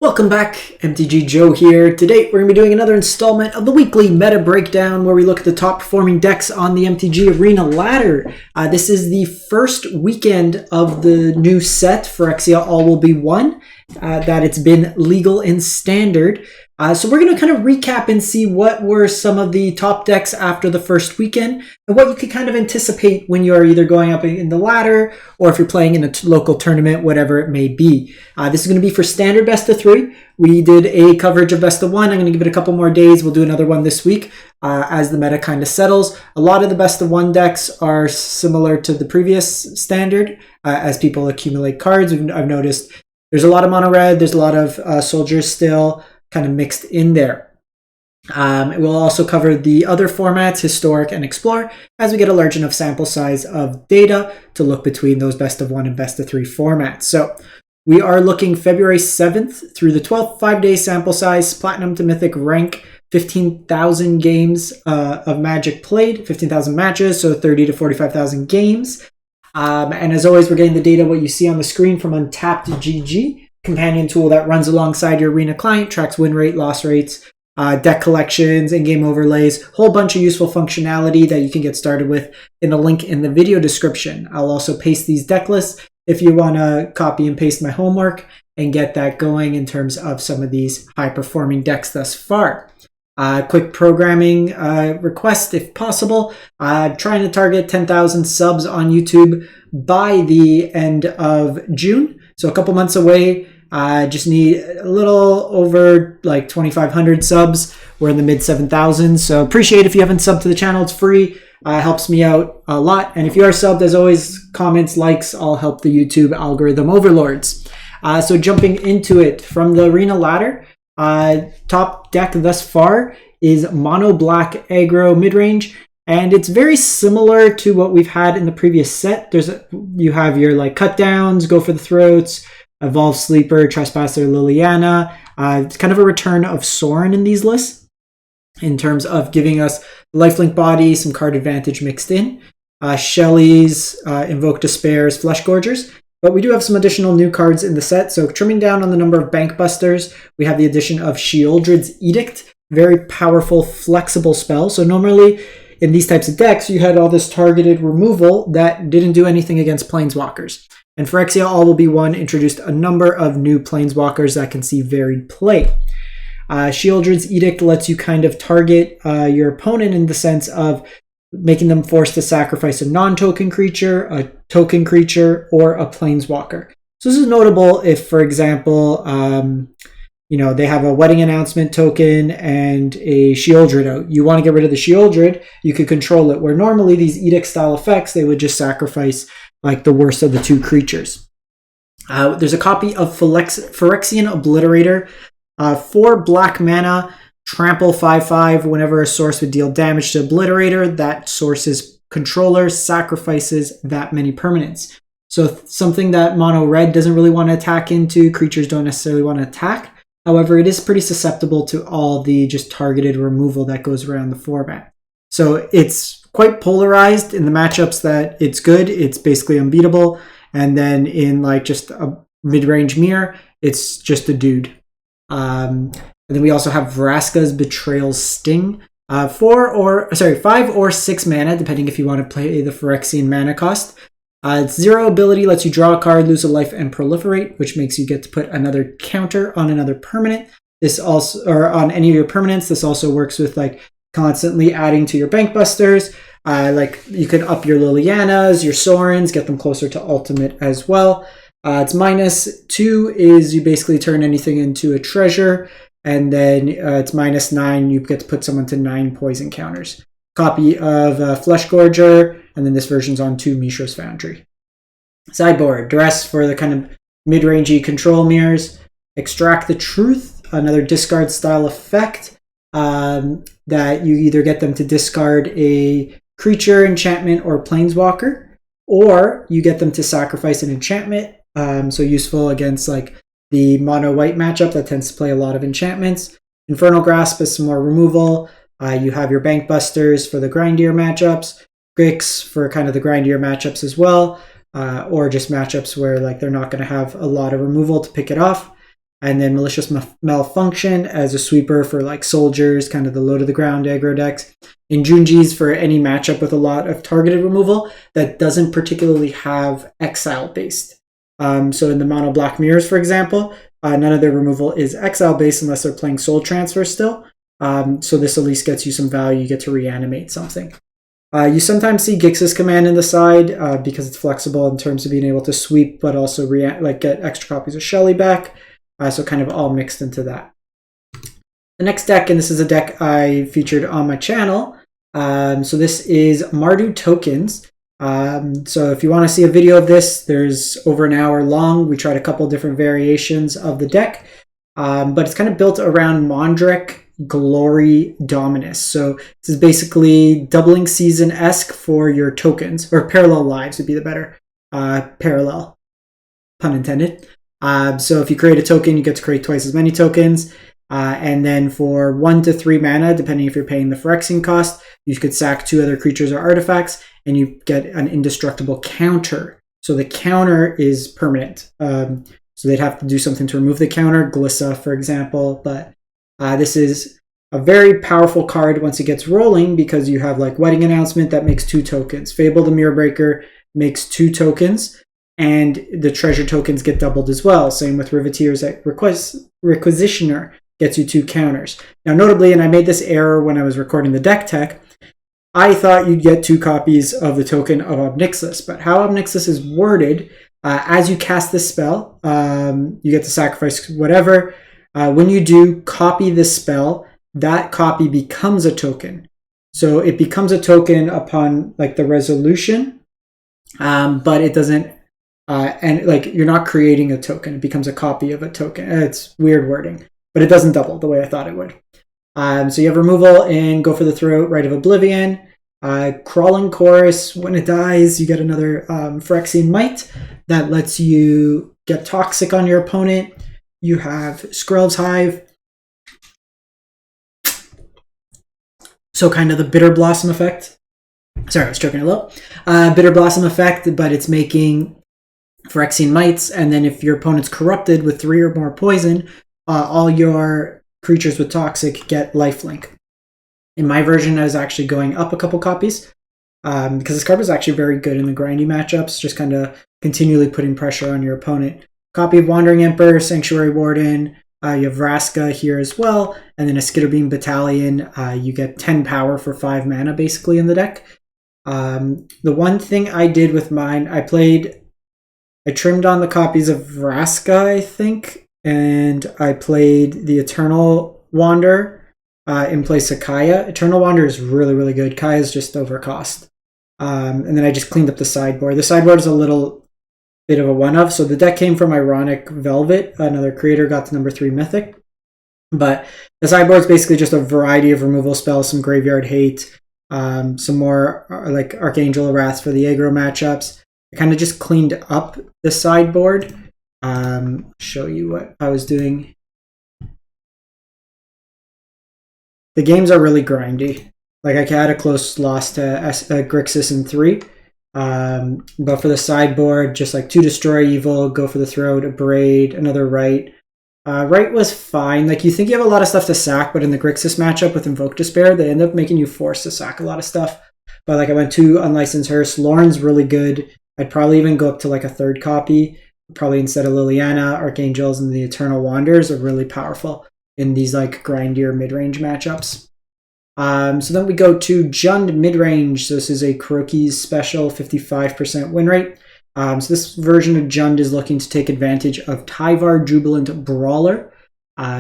Welcome back, MTG Joe here. Today we're going to be doing another installment of the weekly meta breakdown where we look at the top performing decks on the MTG Arena ladder. This is the first weekend of the new set, Phyrexia All Will Be One, that it's been legal in Standard. So we're going to kind of recap and see what were some of the top decks after the first weekend and what you could kind of anticipate when you are either going up in the ladder or if you're playing in a local tournament, whatever it may be. This is going to be for Standard Best of 3. We did a coverage of Best of 1. I'm going to give it a couple more days. We'll do another one this week as the meta kind of settles. A lot of the Best of 1 decks are similar to the previous Standard as people accumulate cards. I've noticed there's a lot of mono red. There's a lot of soldiers still kind of mixed in there. We'll also cover the other formats, Historic and Explore, as we get a large enough sample size of data to look between those Best of 1 and Best of 3 formats. So we are looking February 7th through the 12th, 5-day sample size, Platinum to Mythic rank, 15,000 games of Magic played, 15,000 matches, so 30 to 45,000 games. And as always, we're getting the data, what you see on the screen from Untapped GG, companion tool that runs alongside your Arena client, tracks win rate, loss rates, deck collections, in-game overlays, whole bunch of useful functionality that you can get started with in a link in the video description. I'll also paste these deck lists if you want to copy and paste my homework and get that going in terms of some of these high-performing decks thus far. Quick programming request if possible. Trying to target 10,000 subs on YouTube by the end of June. So a couple months away. Just need a little over like 2,500 subs. We're in the mid 7,000. So appreciate if you haven't subbed to the channel. It's free. Helps me out a lot. And if you are subbed, as always, comments, likes, all help the YouTube algorithm overlords. So jumping into it from the Arena ladder, top deck thus far is Mono Black Aggro Midrange. And it's very similar to what we've had in the previous set. You have your like cut downs, go for the throats, Evolve Sleeper, Trespasser, Liliana. It's kind of a return of Sorin in these lists in terms of giving us lifelink body, some card advantage mixed in. Shelly's, Invoke Despairs, Flesh Gorgers. But we do have some additional new cards in the set. So trimming down on the number of Bank Busters, we have the addition of Sheoldred's Edict. Very powerful, flexible spell. So normally in these types of decks, you had all this targeted removal that didn't do anything against Planeswalkers. And Phyrexia All Will Be One introduced a number of new Planeswalkers that can see varied play. Sheoldred's Edict lets you kind of target your opponent in the sense of making them forced to sacrifice a non-token creature, a token creature, or a Planeswalker. So this is notable if, for example, they have a Wedding Announcement token and a Sheoldred out. You want to get rid of the Sheoldred, you could control it, where normally these Edict style effects, they would just sacrifice like the worst of the two creatures. There's a copy of Phyrexian Obliterator, 4 black mana, trample 5/5. Whenever a source would deal damage to Obliterator, that source's controller sacrifices that many permanents. So something that mono red doesn't really want to attack into, creatures don't necessarily want to attack. However, it is pretty susceptible to all the just targeted removal that goes around the format. So it's quite polarized in the matchups that it's good. It's basically unbeatable. And then in like just a mid-range mirror, it's just a dude. And then we also have Vraska's Betrayal's Sting. 5 or 6 mana, depending if you want to play the Phyrexian mana cost. Its 0 ability lets you draw a card, lose a life, and proliferate, which makes you get to put another counter on another permanent. This also, or on any of your permanents. This also works with like constantly adding to your Bank Busters. Like you can up your Lilianas, your Sorins, get them closer to ultimate as well. Its -2 is you basically turn anything into a treasure, and then it's -9, you get to put someone to 9 poison counters. Copy of Flesh Gorger, and then this version's on 2 Mishra's Foundry. Sideboard, Dress for the kind of mid-rangey control mirrors. Extract the Truth, another discard style effect that you either get them to discard a creature, enchantment, or planeswalker, or you get them to sacrifice an enchantment. So useful against like the mono white matchup that tends to play a lot of enchantments. Infernal Grasp is some more removal. You have your Bank Busters for the grindier matchups, Grix for kind of the grindier matchups as well, or just matchups where like they're not going to have a lot of removal to pick it off. And then Malicious Malfunction as a sweeper for like soldiers, kind of the low to the ground aggro decks. And Junji's for any matchup with a lot of targeted removal that doesn't particularly have exile based. So in the mono black mirrors, for example, none of their removal is exile based unless they're playing soul transfer still. So this at least gets you some value. You get to reanimate something. You sometimes see Gix's command in the side because it's flexible in terms of being able to sweep, but also get extra copies of Shelly back. So kind of all mixed into that. The next deck, and this is a deck I featured on my channel. So this is Mardu Tokens. So if you want to see a video of this, there's over an hour long. We tried a couple different variations of the deck, but it's kind of built around Mondrek Glory Dominus. So this is basically doubling season-esque for your tokens, or parallel lives would be the better parallel, pun intended. So if you create a token, you get to create twice as many tokens. And then for 1 to 3 mana, depending if you're paying the Phyrexian cost, you could sack 2 other creatures or artifacts, and you get an indestructible counter. So the counter is permanent. So they'd have to do something to remove the counter, Glissa, for example. But this is a very powerful card once it gets rolling, because you have like Wedding Announcement that makes 2 tokens. Fable the Mirror Breaker makes 2 tokens. And the treasure tokens get doubled as well. Same with Riveteer's Requisitioner gets you 2 counters. Now notably, and I made this error when I was recording the deck tech, I thought you'd get 2 copies of the token of Obnixilus. But how Obnixilus is worded, as you cast this spell, you get to sacrifice whatever. When you do copy this spell, that copy becomes a token. So it becomes a token upon like the resolution, but it doesn't. And like you're not creating a token, it becomes a copy of a token. It's weird wording, but it doesn't double the way I thought it would. So you have removal and Go for the Throat, Rite of Oblivion. Crawling Chorus, when it dies, you get another Phyrexian Might that lets you get toxic on your opponent. You have Skrell's Hive. So kind of the Bitter Blossom effect. Sorry, I was choking a little. Bitter Blossom effect, but it's making Phyrexian Mites, and then if your opponent's corrupted with 3 or more poison, all your creatures with toxic get lifelink. In my version, I was actually going up a couple copies because this card was actually very good in the grindy matchups, just kind of continually putting pressure on your opponent. Copy of Wandering Emperor, Sanctuary Warden, you have Vraska here as well, and then a Skitterbeam Battalion. You get 10 power for 5 mana basically in the deck. The one thing I did with mine, I trimmed on the copies of Vraska, I think, and I played the Eternal Wander in place of Kaya. Eternal Wander is really, really good. Kaya is just overcost. And then I just cleaned up the sideboard. The sideboard is a little bit of a one-of. So the deck came from Ironic Velvet. Another creator got to number 3 Mythic. But the sideboard is basically just a variety of removal spells, some Graveyard Hate, some more like Archangel of Wrath for the aggro matchups. I kind of just cleaned up the sideboard. Show you what I was doing. The games are really grindy. Like I had a close loss to Grixis in 3. But for the sideboard, just like 2 Destroy Evil, Go for the Throat, Abrade, another Rite. Rite was fine. Like you think you have a lot of stuff to sack, but in the Grixis matchup with Invoke Despair, they end up making you forced to sack a lot of stuff. But like I went 2 Unlicensed Hearse. Lauren's really good. I'd probably even go up to like a 3rd copy. Probably instead of Liliana, Archangels, and the Eternal Wanders are really powerful in these like grindier mid-range matchups. So then we go to Jund mid-range. So this is a Kuroki's special 55% win rate. So this version of Jund is looking to take advantage of Tyvar Jubilant Brawler.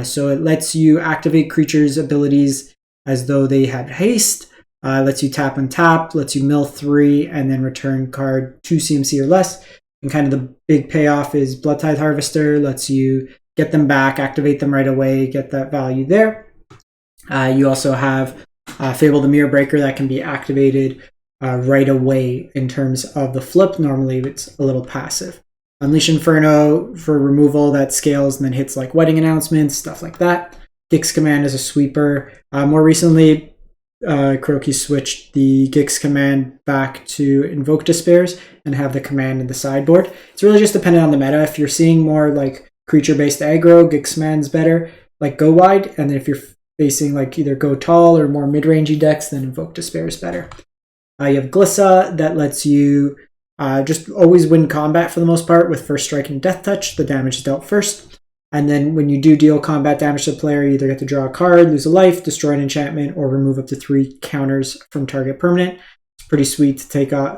So it lets you activate creatures' abilities as though they had haste. Lets you tap and tap, lets you mill 3, and then return card 2 CMC or less. And kind of the big payoff is Blood Tithe Harvester, lets you get them back, activate them right away, get that value there. You also have Fable the Mirror Breaker that can be activated right away in terms of the flip. Normally it's a little passive. Unleash Inferno for removal that scales and then hits like Wedding Announcements, stuff like that. Gix Command is a sweeper. More recently, Kuroki switched the Gix command back to Invoke Despairs and have the command in the sideboard. It's really just dependent on the meta. If you're seeing more like creature-based aggro, Gixman's better. Like go wide, and then if you're facing like either go tall or more mid-rangey decks, then Invoke Despair is better. You have Glissa that lets you just always win combat for the most part with First Strike and Death Touch. The damage is dealt first. And then when you do deal combat damage to the player, you either get to draw a card, lose a life, destroy an enchantment, or remove up to 3 counters from target permanent. It's pretty sweet to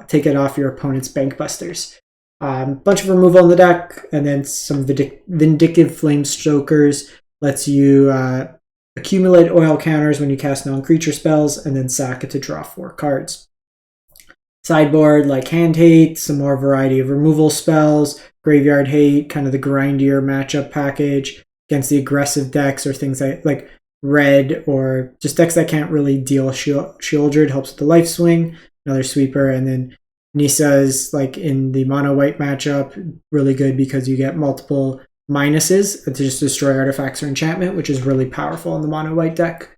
take it off your opponent's Bank Busters. Bunch of removal in the deck, and then some Vindictive Flamestokers lets you accumulate oil counters when you cast non-creature spells, and then sack it to draw 4 cards. Sideboard, like Hand Hate, some more variety of removal spells, Graveyard Hate, kind of the grindier matchup package against the aggressive decks or things like red or just decks that can't really deal Shieldred helps with the life swing, another sweeper, and then Nissa is like in the mono-white matchup, really good because you get multiple minuses to just destroy artifacts or enchantment, which is really powerful in the mono-white deck.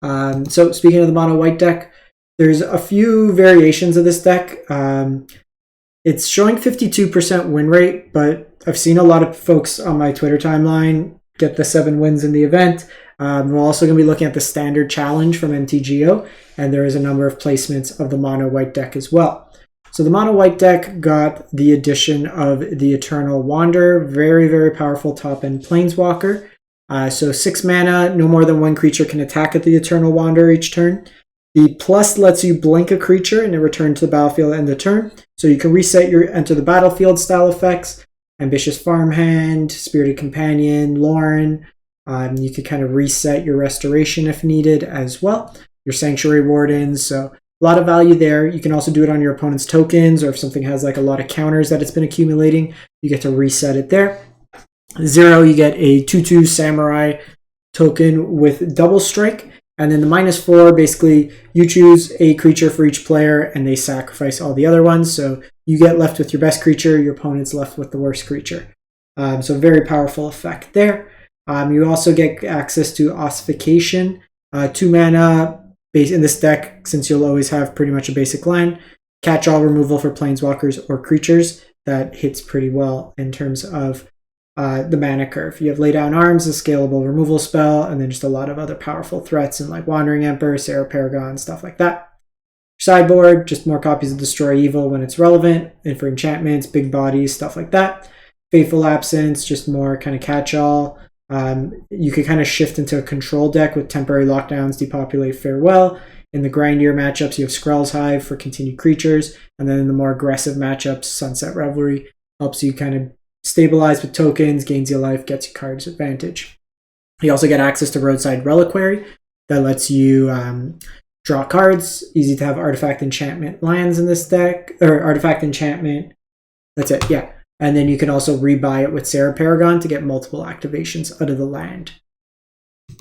So speaking of the mono-white deck, there's a few variations of this deck. It's showing 52% win rate, but I've seen a lot of folks on my Twitter timeline get the 7 wins in the event. We're also going to be looking at the standard challenge from MTGO, and there is a number of placements of the mono-white deck as well. So the mono-white deck got the addition of the Eternal Wanderer, very, very powerful top-end planeswalker. So 6 mana, no more than 1 creature can attack at the Eternal Wanderer each turn. The plus lets you blink a creature and then return to the battlefield at end of turn. So you can reset your enter the battlefield style effects, Ambitious Farmhand, Spirited Companion, Lauren. You could kind of reset your restoration if needed as well. Your Sanctuary Wardens, so a lot of value there. You can also do it on your opponent's tokens, or if something has like a lot of counters that it's been accumulating, you get to reset it there. 0, you get a 2/2 Samurai token with double strike. And then the -4, basically, you choose a creature for each player and they sacrifice all the other ones. So you get left with your best creature, your opponent's left with the worst creature. So very powerful effect there. You also get access to Ossification, 2 mana base in this deck, since you'll always have pretty much a basic land. Catch-all removal for planeswalkers or creatures. That hits pretty well in terms of the mana curve. You have Lay Down Arms, a scalable removal spell, and then just a lot of other powerful threats in like Wandering Emperor, Sarah Paragon, stuff like that. Sideboard, just more copies of Destroy Evil when it's relevant, and for enchantments, big bodies, stuff like that. Fateful Absence, just more kind of catch-all. You could kind of shift into a control deck with temporary lockdowns, Depopulate, Farewell. In the grindier matchups, you have Skrell's Hive for continued creatures, and then in the more aggressive matchups, Sunset Revelry helps you kind of stabilize with tokens, gains you life, gets you cards advantage. You also get access to Roadside Reliquary that lets you draw cards. Easy to have Artifact Enchantment lands in this deck, or Artifact Enchantment. That's it, yeah. And then you can also rebuy it with Sarah Paragon to get multiple activations out of the land.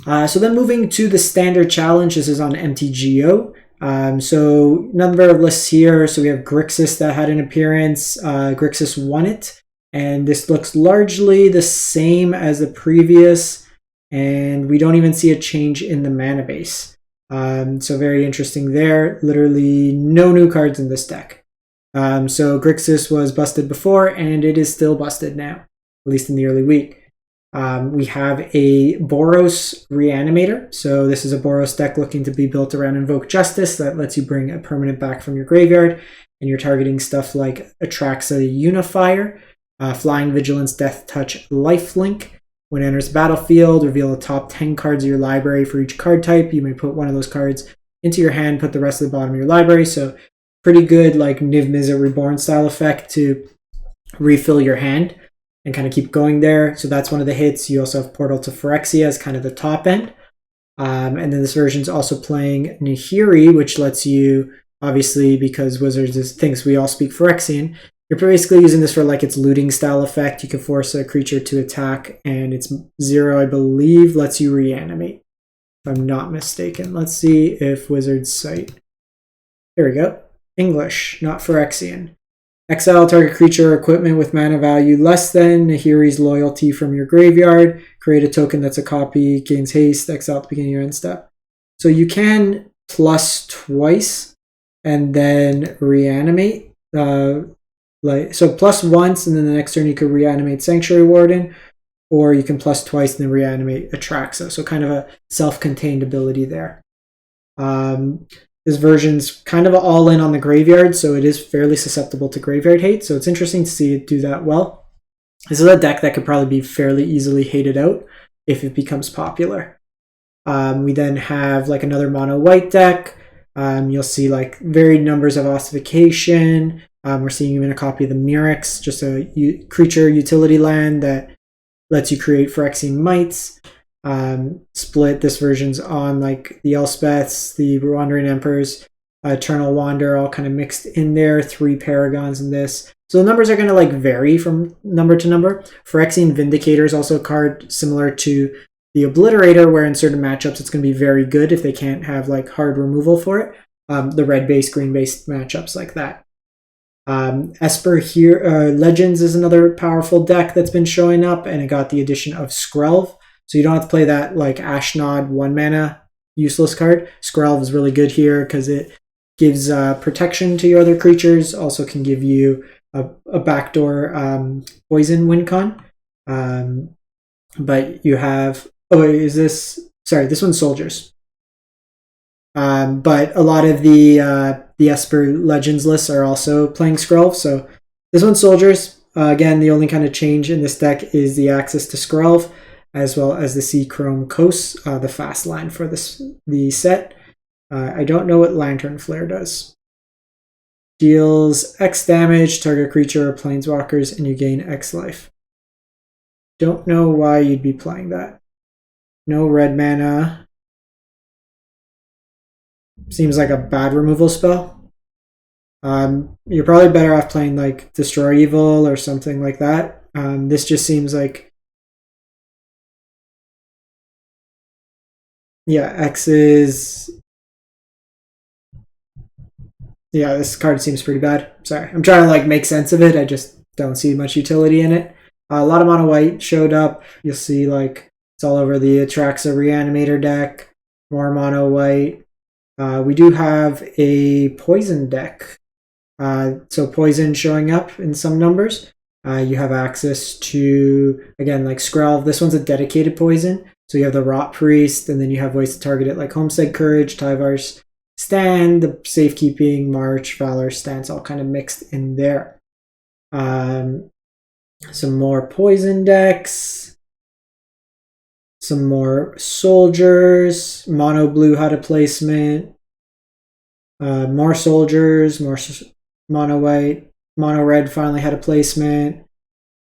So then moving to the standard challenge, this is on MTGO. So number of lists here. So we have Grixis that had an appearance. Grixis won it. And this looks largely the same as the previous, and we don't even see a change in the mana base. So very interesting there. Literally no new cards in this deck. So Grixis was busted before, and it is still busted now, at least in the early week. We have a Boros Reanimator. So this is a Boros deck looking to be built around Invoke Justice that lets you bring a permanent back from your graveyard, and you're targeting stuff like Atraxa Unifier, Flying Vigilance, Death Touch, Lifelink. When it enters the battlefield, reveal the top 10 cards of your library for each card type. You may put one of those cards into your hand, put the rest at the bottom of your library. So pretty good like Niv Mizzet Reborn style effect to refill your hand and kind of keep going there. So that's one of the hits. You also have Portal to Phyrexia as kind of the top end. And then this version is also playing Nahiri, which lets you, obviously, because Wizards thinks we all speak Phyrexian, you're basically using this for like its looting style effect. You can force a creature to attack, and it's 0, I believe, lets you reanimate, if I'm not mistaken. Let's see if Wizards cite. There we go. English, not Phyrexian. Exile target creature or equipment with mana value less than Nahiri's loyalty from your graveyard. Create a token that's a copy, gains haste, exile at the beginning of your end step. So you can plus twice and then reanimate. So plus once, and then the next turn you could reanimate Sanctuary Warden, or you can plus twice and then reanimate Atraxa. So kind of a self-contained ability there. This version's kind of all in on the graveyard, so it is fairly susceptible to graveyard hate. So it's interesting to see it do that well. This is a deck that could probably be fairly easily hated out if it becomes popular. We then have like another mono white deck. You'll see like varied numbers of ossification. We're seeing even a copy of the Mirrex, just a creature utility land that lets you create Phyrexian Mites. Split. This version's on like the Elspeths, the Wandering Emperors, Eternal Wander, all kind of mixed in there. 3 Paragons in this. So the numbers are going to like vary from number to number. Phyrexian Vindicator is also a card similar to the Obliterator, where in certain matchups it's going to be very good if they can't have like hard removal for it. The red-based, green-based matchups like that. Esper here, Legends is another powerful deck that's been showing up, and it got the addition of Skrelv. So you don't have to play that like Ashnod 1-mana useless card. Skrelv is really good here because it gives protection to your other creatures. Also can give you a backdoor poison win con. But you have... Oh, wait, is this... Sorry, this one's Soldiers. But a lot of the Esper Legends lists are also playing Skrelv. So this one's Soldiers. Again, the only kind of change in this deck is the access to Skrelv, as well as the Sea Chrome Coast, the fast line for the set. I don't know what Lantern Flare does. Deals X damage, target creature or planeswalkers, and you gain X life. Don't know why you'd be playing that. No red mana. Seems like a bad removal spell. You're probably better off playing like Destroy Evil or something like that. This just seems like... Yeah, X is... Yeah, this card seems pretty bad. Sorry, I'm trying to like make sense of it. I just don't see much utility in it. A lot of mono white showed up. You'll see like it's all over the Atraxa Reanimator deck. More mono white. We do have a poison deck. So poison showing up in some numbers. You have access to, again, like Skrelv. This one's a dedicated poison. So you have the Rot Priest, and then you have ways to target it like Homestead Courage, Tyvar's Stand, the Safekeeping, March, Valor Stance, all kind of mixed in there. Some more poison decks. Some more Soldiers. Mono blue had a placement. More Soldiers, more mono white. Mono red finally had a placement.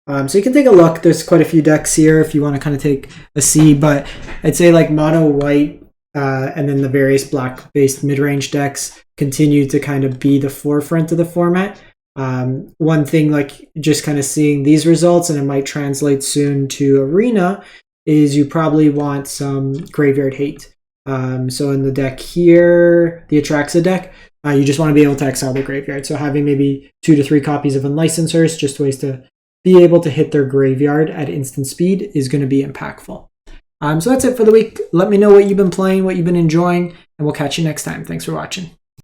So you can take a look. There's quite a few decks here if you want to kind of take a see, but I'd say like mono white and then the various black-based mid-range decks continue to kind of be the forefront of the format. One thing, like just kind of seeing these results, and it might translate soon to Arena, is you probably want some graveyard hate. So in the deck here, the Atraxa deck, you just want to be able to exile the graveyard. So having maybe 2 to 3 copies of Unlicensors, just ways to be able to hit their graveyard at instant speed, is going to be impactful. So that's it for the week. Let me know what you've been playing, what you've been enjoying, and we'll catch you next time. Thanks for watching.